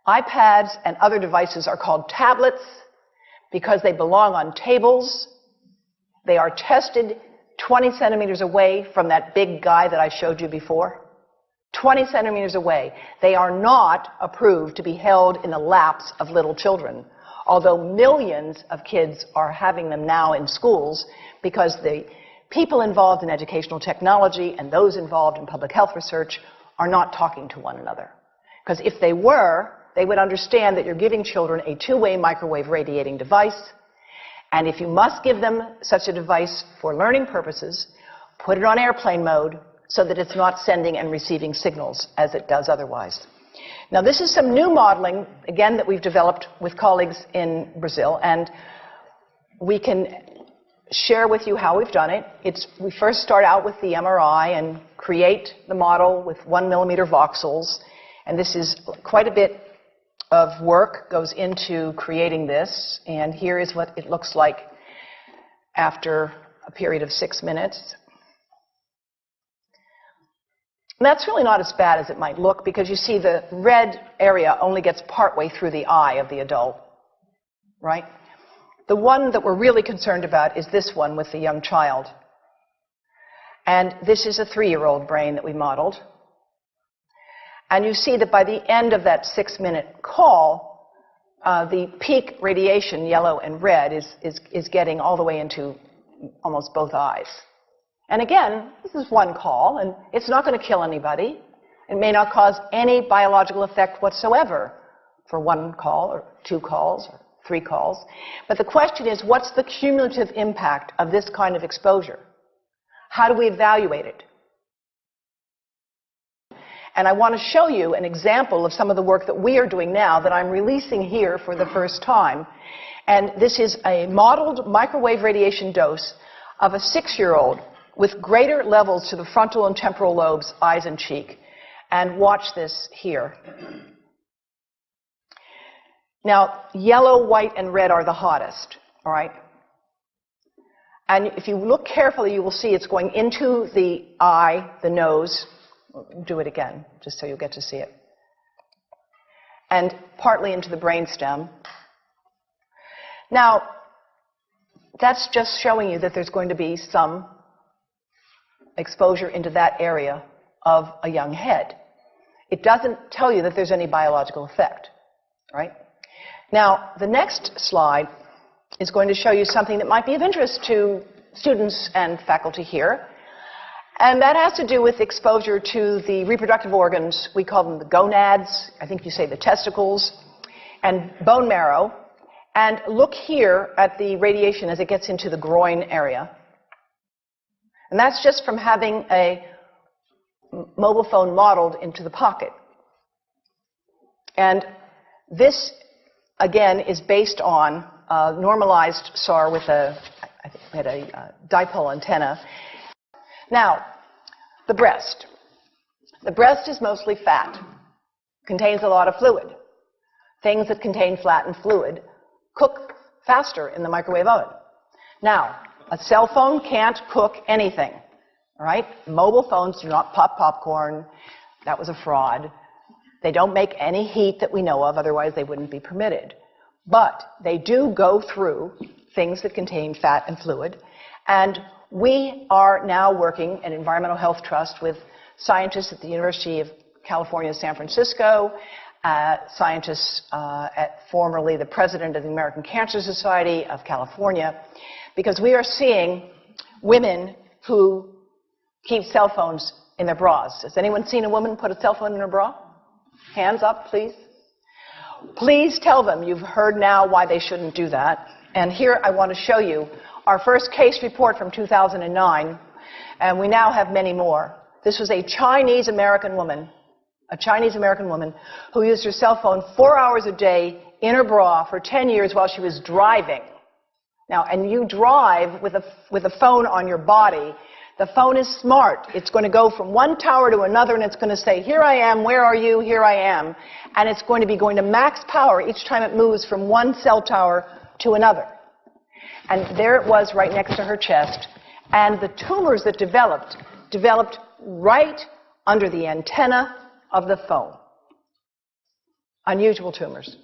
iPads and other devices are called tablets because they belong on tables. They are tested 20 centimeters away from that big guy that I showed you before. 20 centimeters away. They are not approved to be held in the laps of little children, although millions of kids are having them now in schools because the people involved in educational technology and those involved in public health research are not talking to one another. Because if they were, they would understand that you're giving children a two-way microwave radiating device, and if you must give them such a device for learning purposes, put it on airplane mode so that it's not sending and receiving signals as it does otherwise. Now, this is some new modeling, again, that we've developed with colleagues in Brazil, and we can share with you how we've done it. We first start out with the MRI and create the model with 1 millimeter voxels, and this is quite a bit of work goes into creating this, and here is what it looks like after a period of 6 minutes. And that's really not as bad as it might look, because you see the red area only gets partway through the eye of the adult, right? The one that we're really concerned about is this one with the young child. And this is a 3-year-old brain that we modeled. And you see that by the end of that 6-minute call, the peak radiation, yellow and red, is getting all the way into almost both eyes. And again, this is one call, and it's not going to kill anybody. It may not cause any biological effect whatsoever for 1 call or 2 calls or 3 calls. But the question is, what's the cumulative impact of this kind of exposure? How do we evaluate it? And I want to show you an example of some of the work that we are doing now that I'm releasing here for the first time. And this is a modeled microwave radiation dose of a 6-year-old with greater levels to the frontal and temporal lobes, eyes and cheek. And watch this here. Now, yellow, white, and red are the hottest, all right? And if you look carefully, you will see it's going into the eye, the nose. Do it again, just so you'll get to see it. And partly into the brainstem. Now, that's just showing you that there's going to be some exposure into that area of a young head. It doesn't tell you that there's any biological effect, right? Now, the next slide is going to show you something that might be of interest to students and faculty here. And that has to do with exposure to the reproductive organs. We call them the gonads. I think you say the testicles. And bone marrow. And look here at the radiation as it gets into the groin area. And that's just from having a mobile phone modeled into the pocket. And this, again, is based on a normalized SAR with a dipole antenna. Now, the breast. The breast is mostly fat, contains a lot of fluid. Things that contain fat and fluid cook faster in the microwave oven. Now, a cell phone can't cook anything, all right? Mobile phones do not pop popcorn. That was a fraud. They don't make any heat that we know of, otherwise they wouldn't be permitted. But they do go through things that contain fat and fluid, and we are now working at Environmental Health Trust with scientists at the University of California, San Francisco, scientists at formerly the president of the American Cancer Society of California, because we are seeing women who keep cell phones in their bras. Has anyone seen a woman put a cell phone in her bra? Hands up, please. Please tell them you've heard now why they shouldn't do that. And here I want to show you our first case report from 2009, and we now have many more. This was a Chinese-American woman who used her cell phone 4 hours a day in her bra for 10 years while she was driving. Now, and you drive with a phone on your body. The phone is smart. It's going to go from one tower to another, and it's going to say, here I am, where are you, here I am. And it's going to be going to max power each time it moves from one cell tower to another. And there it was right next to her chest. And the tumors that developed right under the antenna of the phone. unusual tumors.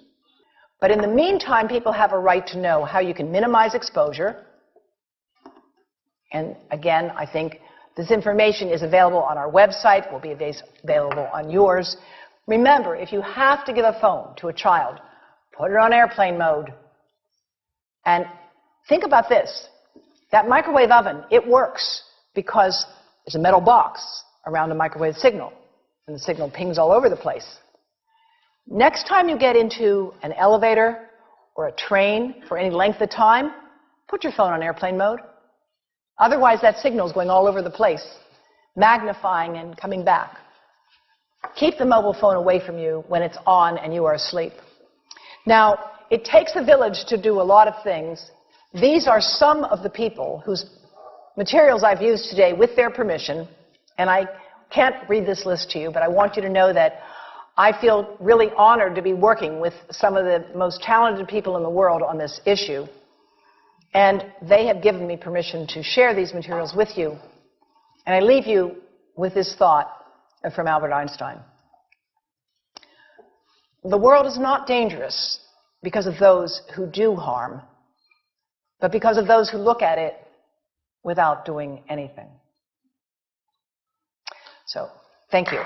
But in the meantime, people have a right to know how you can minimize exposure. And again, I think this information is available on our website, will be available on yours. Remember, if you have to give a phone to a child, put it on airplane mode. And think about this. That microwave oven, it works because there's a metal box around a microwave signal, and the signal pings all over the place. Next time you get into an elevator or a train for any length of time, put your phone on airplane mode. Otherwise, that signal is going all over the place, magnifying and coming back. Keep the mobile phone away from you when it's on and you are asleep. Now, it takes a village to do a lot of things. These are some of the people whose materials I've used today with their permission, and I can't read this list to you, but I want you to know that I feel really honored to be working with some of the most talented people in the world on this issue. And they have given me permission to share these materials with you. And I leave you with this thought from Albert Einstein. The world is not dangerous because of those who do harm, but because of those who look at it without doing anything. So, thank you.